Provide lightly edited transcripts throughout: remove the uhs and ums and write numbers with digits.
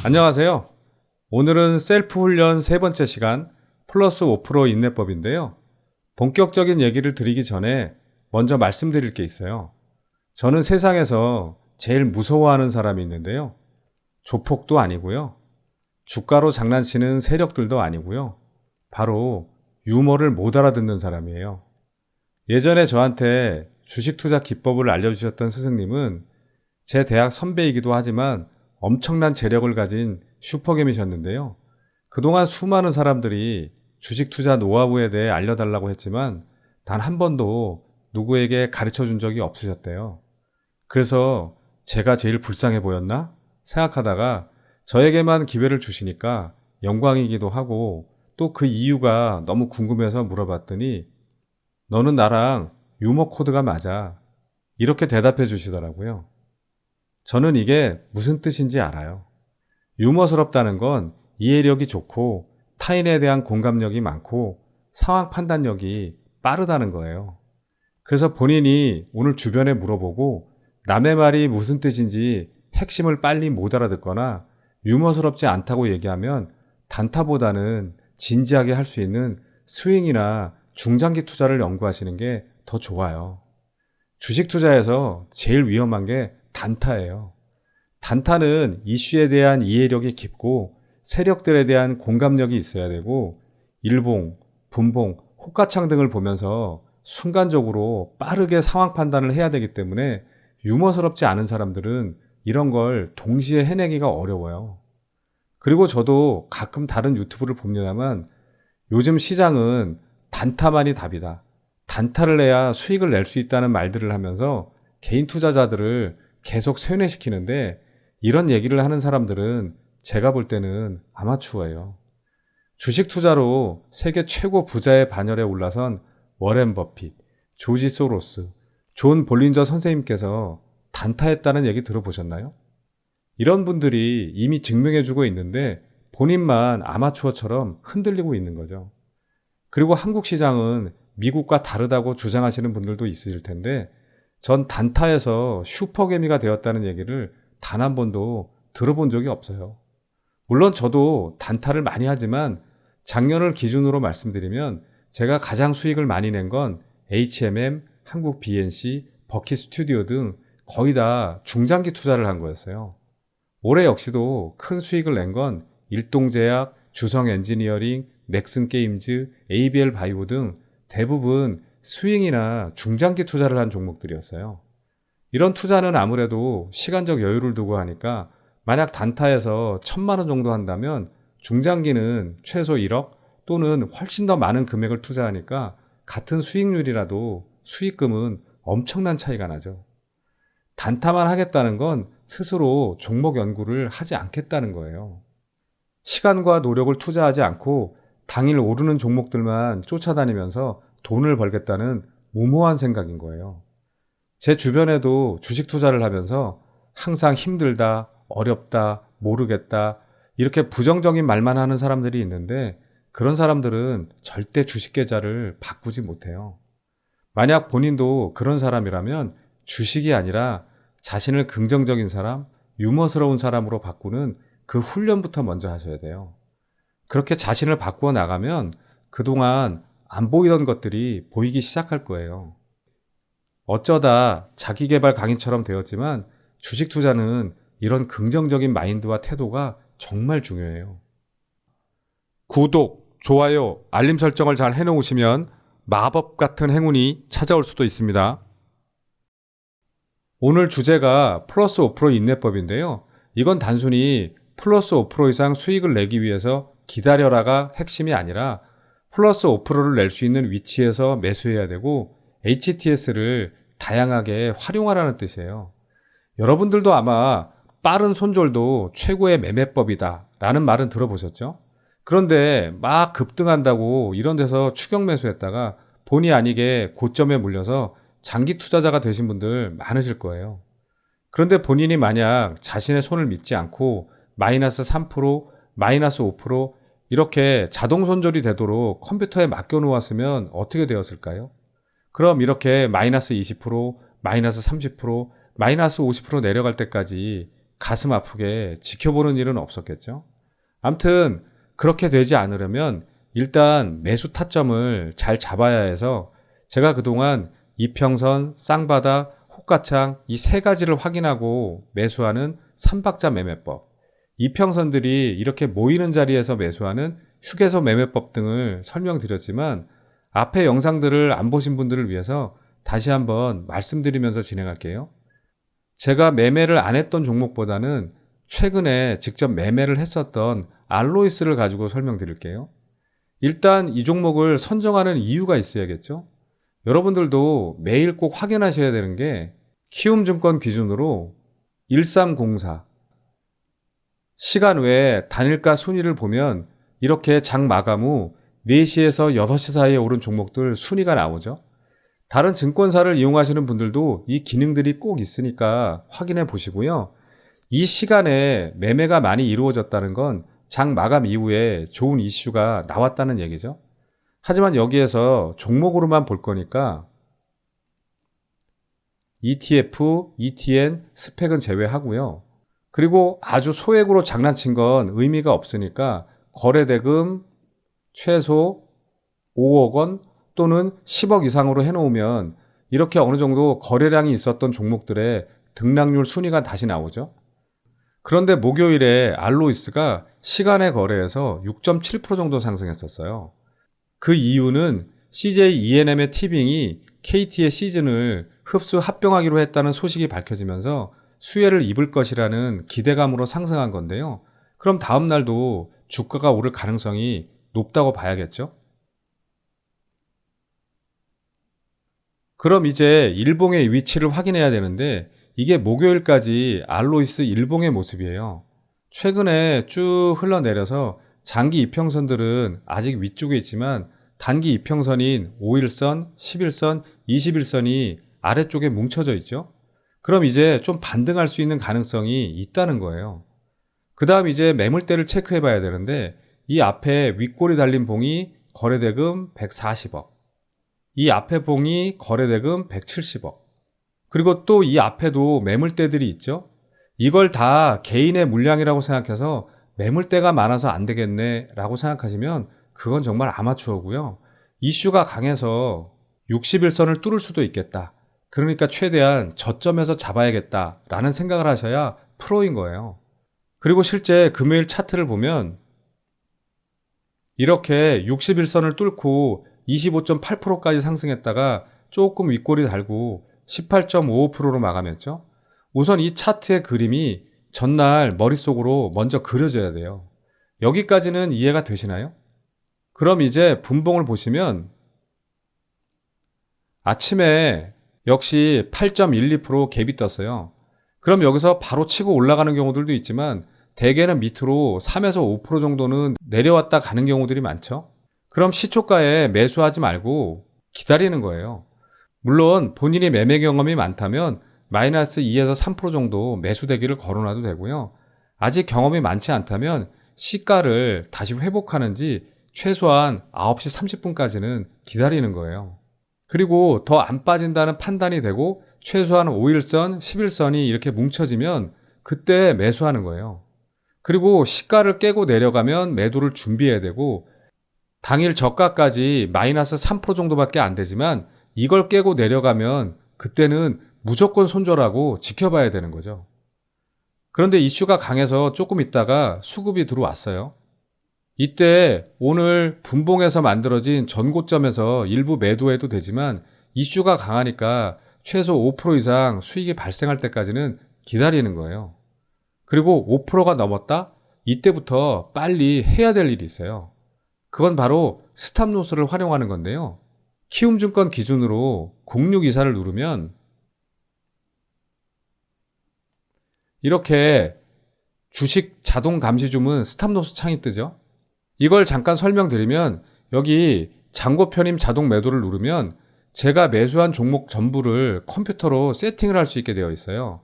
안녕하세요. 오늘은 셀프 훈련 세 번째 시간 플러스 5% 인내법인데요. 본격적인 얘기를 드리기 전에 먼저 말씀드릴 게 있어요. 저는 세상에서 제일 무서워하는 사람이 있는데요. 조폭도 아니고요. 주가로 장난치는 세력들도 아니고요. 바로 유머를 못 알아듣는 사람이에요. 예전에 저한테 주식 투자 기법을 알려주셨던 스승님은 제 대학 선배이기도 하지만 엄청난 재력을 가진 슈퍼겜이셨는데요. 그동안 수많은 사람들이 주식 투자 노하우에 대해 알려달라고 했지만 단 한 번도 누구에게 가르쳐 준 적이 없으셨대요. 그래서 제가 제일 불쌍해 보였나 생각하다가 저에게만 기회를 주시니까 영광이기도 하고 또 그 이유가 너무 궁금해서 물어봤더니 너는 나랑 유머 코드가 맞아. 이렇게 대답해 주시더라고요. 저는 이게 무슨 뜻인지 알아요. 유머스럽다는 건 이해력이 좋고 타인에 대한 공감력이 많고 상황 판단력이 빠르다는 거예요. 그래서 본인이 오늘 주변에 물어보고 남의 말이 무슨 뜻인지 핵심을 빨리 못 알아듣거나 유머스럽지 않다고 얘기하면 단타보다는 진지하게 할 수 있는 스윙이나 중장기 투자를 연구하시는 게 더 좋아요. 주식 투자에서 제일 위험한 게 단타예요. 단타는 이슈에 대한 이해력이 깊고 세력들에 대한 공감력이 있어야 되고 일봉, 분봉, 호가창 등을 보면서 순간적으로 빠르게 상황 판단을 해야 되기 때문에 유머스럽지 않은 사람들은 이런 걸 동시에 해내기가 어려워요. 그리고 저도 가끔 다른 유튜브를 봅니다만 요즘 시장은 단타만이 답이다. 단타를 내야 수익을 낼 수 있다는 말들을 하면서 개인 투자자들을 계속 세뇌시키는데 이런 얘기를 하는 사람들은 제가 볼 때는 아마추어예요. 주식 투자로 세계 최고 부자의 반열에 올라선 워렌 버핏, 조지 소로스, 존 볼린저 선생님께서 단타했다는 얘기 들어보셨나요? 이런 분들이 이미 증명해주고 있는데 본인만 아마추어처럼 흔들리고 있는 거죠. 그리고 한국 시장은 미국과 다르다고 주장하시는 분들도 있으실 텐데 전 단타에서 슈퍼개미가 되었다는 얘기를 단 한 번도 들어본 적이 없어요. 물론 저도 단타를 많이 하지만 작년을 기준으로 말씀드리면 제가 가장 수익을 많이 낸 건 HMM, 한국 BNC, 버킷 스튜디오 등 거의 다 중장기 투자를 한 거였어요. 올해 역시도 큰 수익을 낸 건 일동제약, 주성 엔지니어링, 넥슨 게임즈, ABL 바이오 등 대부분 스윙이나 중장기 투자를 한 종목들이었어요. 이런 투자는 아무래도 시간적 여유를 두고 하니까 만약 단타에서 1,000만 원 정도 한다면 중장기는 최소 1억 또는 훨씬 더 많은 금액을 투자하니까 같은 수익률이라도 수익금은 엄청난 차이가 나죠. 단타만 하겠다는 건 스스로 종목 연구를 하지 않겠다는 거예요. 시간과 노력을 투자하지 않고 당일 오르는 종목들만 쫓아다니면서 돈을 벌겠다는 무모한 생각인 거예요. 제 주변에도 주식 투자를 하면서 항상 힘들다, 어렵다, 모르겠다 이렇게 부정적인 말만 하는 사람들이 있는데 그런 사람들은 절대 주식 계좌를 바꾸지 못해요. 만약 본인도 그런 사람이라면 주식이 아니라 자신을 긍정적인 사람, 유머스러운 사람으로 바꾸는 그 훈련부터 먼저 하셔야 돼요. 그렇게 자신을 바꾸어 나가면 그동안 안 보이던 것들이 보이기 시작할 거예요. 어쩌다 자기계발 강의처럼 되었지만 주식 투자는 이런 긍정적인 마인드와 태도가 정말 중요해요. 구독, 좋아요, 알림 설정을 잘 해놓으시면 마법 같은 행운이 찾아올 수도 있습니다. 오늘 주제가 플러스 5% 인내법인데요. 이건 단순히 플러스 5% 이상 수익을 내기 위해서 기다려라가 핵심이 아니라 플러스 5%를 낼 수 있는 위치에서 매수해야 되고 HTS를 다양하게 활용하라는 뜻이에요. 여러분들도 아마 빠른 손절도 최고의 매매법이다 라는 말은 들어보셨죠? 그런데 막 급등한다고 이런 데서 추격 매수했다가 본의 아니게 고점에 물려서 장기 투자자가 되신 분들 많으실 거예요. 그런데 본인이 만약 자신의 손을 믿지 않고 마이너스 3%, 마이너스 5% 이렇게 자동 손절이 되도록 컴퓨터에 맡겨놓았으면 어떻게 되었을까요? 그럼 이렇게 마이너스 20%, 마이너스 30%, 마이너스 50% 내려갈 때까지 가슴 아프게 지켜보는 일은 없었겠죠. 암튼 그렇게 되지 않으려면 일단 매수 타점을 잘 잡아야 해서 제가 그동안 이평선, 쌍바닥, 호가창 이 세 가지를 확인하고 매수하는 삼박자 매매법, 이평선들이 이렇게 모이는 자리에서 매수하는 휴게소 매매법 등을 설명드렸지만 앞에 영상들을 안 보신 분들을 위해서 다시 한번 말씀드리면서 진행할게요. 제가 매매를 안 했던 종목보다는 최근에 직접 매매를 했었던 알로이스를 가지고 설명드릴게요. 일단 이 종목을 선정하는 이유가 있어야겠죠. 여러분들도 매일 꼭 확인하셔야 되는 게 키움증권 기준으로 1304 시간 외에 단일가 순위를 보면 이렇게 장 마감 후 4시에서 6시 사이에 오른 종목들 순위가 나오죠. 다른 증권사를 이용하시는 분들도 이 기능들이 꼭 있으니까 확인해 보시고요. 이 시간에 매매가 많이 이루어졌다는 건 장 마감 이후에 좋은 이슈가 나왔다는 얘기죠. 하지만 여기에서 종목으로만 볼 거니까 ETF, ETN, 스펙은 제외하고요. 그리고 아주 소액으로 장난친 건 의미가 없으니까 거래대금 최소 5억 원 또는 10억 이상으로 해놓으면 이렇게 어느 정도 거래량이 있었던 종목들의 등락률 순위가 다시 나오죠. 그런데 목요일에 알로이스가 시간의 거래에서 6.7% 정도 상승했었어요. 그 이유는 CJ E&M의 티빙이 KT의 시즌을 흡수 합병하기로 했다는 소식이 밝혀지면서 수혜를 입을 것이라는 기대감으로 상승한 건데요. 그럼 다음 날도 주가가 오를 가능성이 높다고 봐야겠죠? 그럼 이제 일봉의 위치를 확인해야 되는데 이게 목요일까지 알로이스 일봉의 모습이에요. 최근에 쭉 흘러내려서 장기 이평선들은 아직 위쪽에 있지만 단기 이평선인 5일선, 10일선, 21선이 아래쪽에 뭉쳐져 있죠. 그럼 이제 좀 반등할 수 있는 가능성이 있다는 거예요. 그 다음 이제 매물대를 체크해 봐야 되는데 이 앞에 윗골이 달린 봉이 거래대금 140억, 이 앞에 봉이 거래대금 170억, 그리고 또 이 앞에도 매물대들이 있죠. 이걸 다 개인의 물량이라고 생각해서 매물대가 많아서 안 되겠네 라고 생각하시면 그건 정말 아마추어고요. 이슈가 강해서 61선을 뚫을 수도 있겠다. 그러니까 최대한 저점에서 잡아야겠다 라는 생각을 하셔야 프로인 거예요. 그리고 실제 금요일 차트를 보면 이렇게 61선을 뚫고 25.8%까지 상승했다가 조금 윗골이 달고 18.55%로 마감했죠. 우선 이 차트의 그림이 전날 머릿속으로 먼저 그려져야 돼요. 여기까지는 이해가 되시나요? 그럼 이제 분봉을 보시면 아침에 역시 8.12% 갭이 떴어요. 그럼 여기서 바로 치고 올라가는 경우들도 있지만 대개는 밑으로 3에서 5% 정도는 내려왔다 가는 경우들이 많죠. 그럼 시초가에 매수하지 말고 기다리는 거예요. 물론 본인이 매매 경험이 많다면 마이너스 2에서 3% 정도 매수대기를 걸어놔도 되고요. 아직 경험이 많지 않다면 시가를 다시 회복하는지 최소한 9시 30분까지는 기다리는 거예요. 그리고 더 안 빠진다는 판단이 되고 최소한 5일선, 10일선이 이렇게 뭉쳐지면 그때 매수하는 거예요. 그리고 시가를 깨고 내려가면 매도를 준비해야 되고 당일 저가까지 마이너스 3% 정도밖에 안 되지만 이걸 깨고 내려가면 그때는 무조건 손절하고 지켜봐야 되는 거죠. 그런데 이슈가 강해서 조금 있다가 수급이 들어왔어요. 이때 오늘 분봉에서 만들어진 전고점에서 일부 매도해도 되지만 이슈가 강하니까 최소 5% 이상 수익이 발생할 때까지는 기다리는 거예요. 그리고 5%가 넘었다? 이때부터 빨리 해야 될 일이 있어요. 그건 바로 스탑로스를 활용하는 건데요. 키움증권 기준으로 0624를 누르면 이렇게 주식 자동 감시 주문 스탑로스 창이 뜨죠. 이걸 잠깐 설명드리면 여기 잔고 편입 자동 매도를 누르면 제가 매수한 종목 전부를 컴퓨터로 세팅을 할 수 있게 되어 있어요.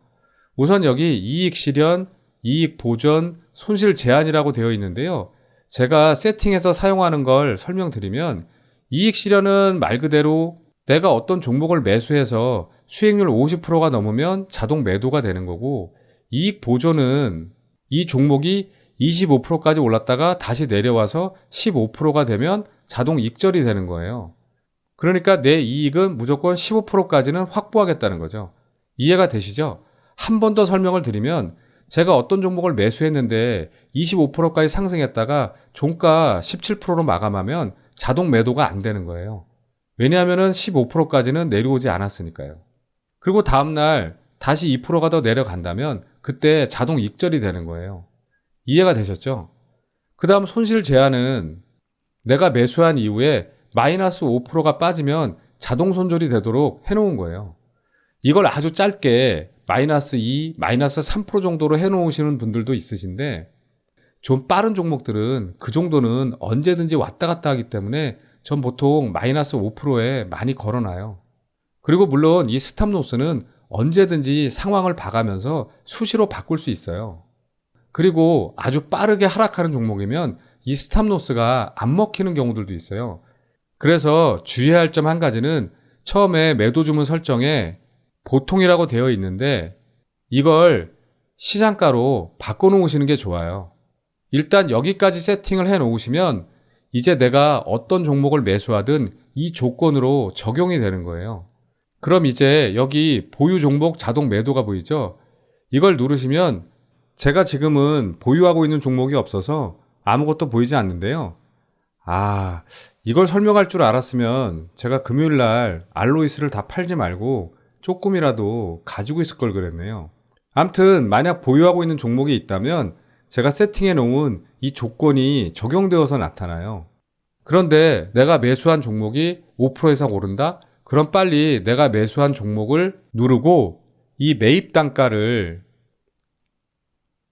우선 여기 이익 실현, 이익 보전, 손실 제한이라고 되어 있는데요. 제가 세팅해서 사용하는 걸 설명드리면 이익 실현은 말 그대로 내가 어떤 종목을 매수해서 수익률 50%가 넘으면 자동 매도가 되는 거고 이익 보조는 이 종목이 25%까지 올랐다가 다시 내려와서 15%가 되면 자동 익절이 되는 거예요. 그러니까 내 이익은 무조건 15%까지는 확보하겠다는 거죠. 이해가 되시죠? 한 번 더 설명을 드리면 제가 어떤 종목을 매수했는데 25%까지 상승했다가 종가 17%로 마감하면 자동 매도가 안 되는 거예요. 왜냐하면 15%까지는 내려오지 않았으니까요. 그리고 다음날 다시 2%가 더 내려간다면 그때 자동 익절이 되는 거예요. 이해가 되셨죠? 그 다음 손실 제한은 내가 매수한 이후에 마이너스 5%가 빠지면 자동 손절이 되도록 해놓은 거예요. 이걸 아주 짧게 마이너스 2, 마이너스 3% 정도로 해놓으시는 분들도 있으신데 좀 빠른 종목들은 그 정도는 언제든지 왔다 갔다 하기 때문에 전 보통 마이너스 5%에 많이 걸어놔요. 그리고 물론 이 스탑로스는 언제든지 상황을 봐가면서 수시로 바꿀 수 있어요. 그리고 아주 빠르게 하락하는 종목이면 이 스탑로스가 안 먹히는 경우들도 있어요. 그래서 주의해야 할 점 한 가지는 처음에 매도 주문 설정에 보통이라고 되어 있는데 이걸 시장가로 바꿔놓으시는 게 좋아요. 일단 여기까지 세팅을 해 놓으시면 이제 내가 어떤 종목을 매수하든 이 조건으로 적용이 되는 거예요. 그럼 이제 여기 보유 종목 자동 매도가 보이죠? 이걸 누르시면 제가 지금은 보유하고 있는 종목이 없어서 아무것도 보이지 않는데요. 이걸 설명할 줄 알았으면 제가 금요일날 알로이스를 다 팔지 말고 조금이라도 가지고 있을 걸 그랬네요. 암튼 만약 보유하고 있는 종목이 있다면 제가 세팅해 놓은 이 조건이 적용되어서 나타나요. 그런데 내가 매수한 종목이 5% 이상 오른다? 그럼 빨리 내가 매수한 종목을 누르고 이 매입 단가를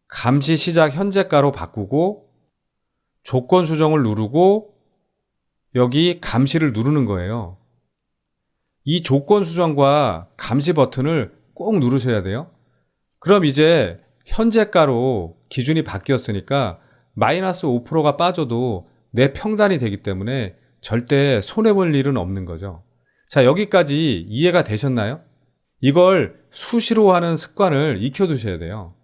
감시 시작 현재가로 바꾸고 조건 수정을 누르고 여기 감시를 누르는 거예요. 이 조건 수정과 감시 버튼을 꼭 누르셔야 돼요. 그럼 이제 현재가로 기준이 바뀌었으니까 마이너스 5%가 빠져도 내 평단이 되기 때문에 절대 손해볼 일은 없는 거죠. 자, 여기까지 이해가 되셨나요? 이걸 수시로 하는 습관을 익혀두셔야 돼요.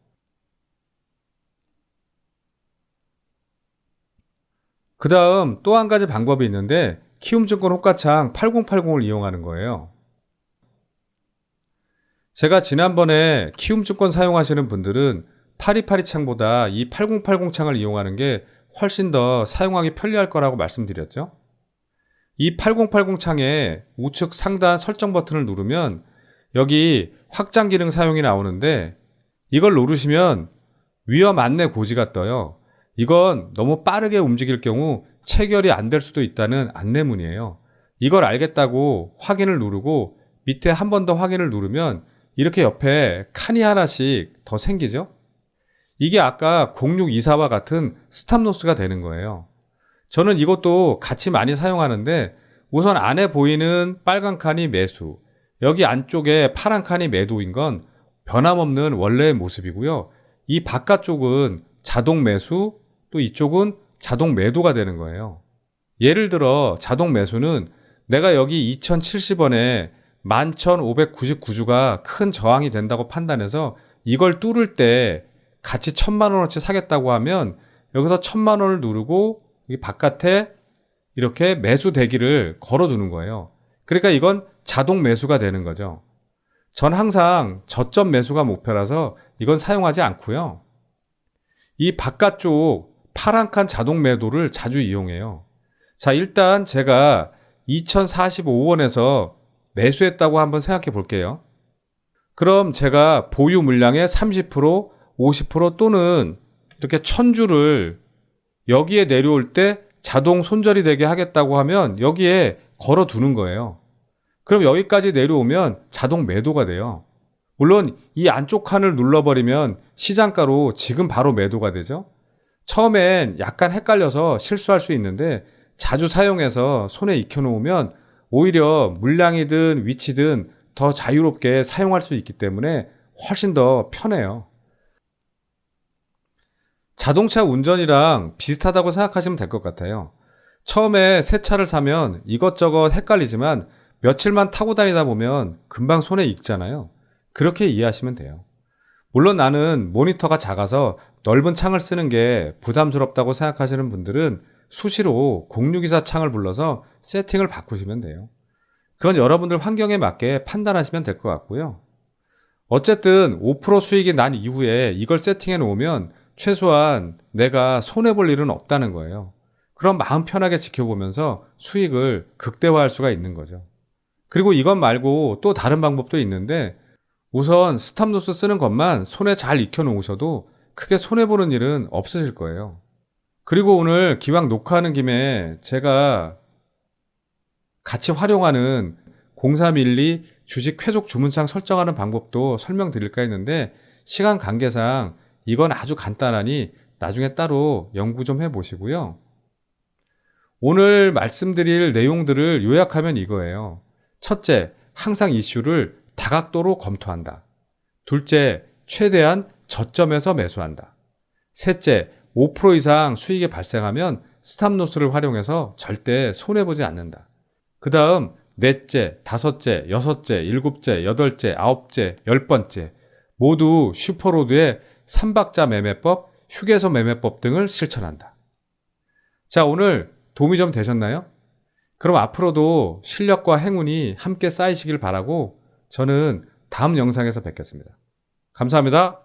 그 다음 또 한 가지 방법이 있는데 키움증권 호가창 8080을 이용하는 거예요. 제가 지난번에 키움증권 사용하시는 분들은 8282 창보다 이 8080 창을 이용하는 게 훨씬 더 사용하기 편리할 거라고 말씀드렸죠. 이 8080 창에 우측 상단 설정 버튼을 누르면 여기 확장 기능 사용이 나오는데 이걸 누르시면 위험 안내 고지가 떠요. 이건 너무 빠르게 움직일 경우 체결이 안 될 수도 있다는 안내문이에요. 이걸 알겠다고 확인을 누르고 밑에 한 번 더 확인을 누르면 이렇게 옆에 칸이 하나씩 더 생기죠? 이게 아까 0624와 같은 스탑로스가 되는 거예요. 저는 이것도 같이 많이 사용하는데 우선 안에 보이는 빨간 칸이 매수, 여기 안쪽에 파란 칸이 매도인 건 변함없는 원래의 모습이고요. 이 바깥쪽은 자동 매수, 또 이쪽은 자동 매도가 되는 거예요. 예를 들어 자동 매수는 내가 여기 2070원에 11,599주가 큰 저항이 된다고 판단해서 이걸 뚫을 때 같이 1,000만원어치 사겠다고 하면 여기서 1,000만원을 누르고 여기 바깥에 이렇게 매수 대기를 걸어두는 거예요. 그러니까 이건 자동 매수가 되는 거죠. 전 항상 저점 매수가 목표라서 이건 사용하지 않고요. 이 바깥쪽 파란 칸 자동 매도를 자주 이용해요. 자, 일단 제가 2,045원에서 매수했다고 한번 생각해 볼게요. 그럼 제가 보유 물량의 30%, 50% 또는 이렇게 1,000주를 여기에 내려올 때 자동 손절이 되게 하겠다고 하면 여기에 걸어 두는 거예요. 그럼 여기까지 내려오면 자동 매도가 돼요. 물론 이 안쪽 칸을 눌러버리면 시장가로 지금 바로 매도가 되죠. 처음엔 약간 헷갈려서 실수할 수 있는데 자주 사용해서 손에 익혀놓으면 오히려 물량이든 위치든 더 자유롭게 사용할 수 있기 때문에 훨씬 더 편해요. 자동차 운전이랑 비슷하다고 생각하시면 될 것 같아요. 처음에 새 차를 사면 이것저것 헷갈리지만 며칠만 타고 다니다 보면 금방 손에 익잖아요. 그렇게 이해하시면 돼요. 물론 나는 모니터가 작아서 넓은 창을 쓰는 게 부담스럽다고 생각하시는 분들은 수시로 062사 창을 불러서 세팅을 바꾸시면 돼요. 그건 여러분들 환경에 맞게 판단하시면 될 것 같고요. 어쨌든 5% 수익이 난 이후에 이걸 세팅해 놓으면 최소한 내가 손해볼 일은 없다는 거예요. 그럼 마음 편하게 지켜보면서 수익을 극대화할 수가 있는 거죠. 그리고 이것 말고 또 다른 방법도 있는데 우선 스탑로스 쓰는 것만 손에 잘 익혀 놓으셔도 크게 손해보는 일은 없으실 거예요. 그리고 오늘 기왕 녹화하는 김에 제가 같이 활용하는 0312 주식 쾌족 주문창 설정하는 방법도 설명드릴까 했는데 시간 관계상 이건 아주 간단하니 나중에 따로 연구 좀 해보시고요. 오늘 말씀드릴 내용들을 요약하면 이거예요. 첫째, 항상 이슈를 다각도로 검토한다. 둘째, 최대한 저점에서 매수한다. 셋째, 5% 이상 수익이 발생하면 스탑로스를 활용해서 절대 손해보지 않는다. 그 다음 넷째, 다섯째, 여섯째, 일곱째, 여덟째, 아홉째, 10번째 모두 슈퍼로드의 3박자 매매법, 휴게소 매매법 등을 실천한다. 자, 오늘 도움이 좀 되셨나요? 그럼 앞으로도 실력과 행운이 함께 쌓이시길 바라고 저는 다음 영상에서 뵙겠습니다. 감사합니다.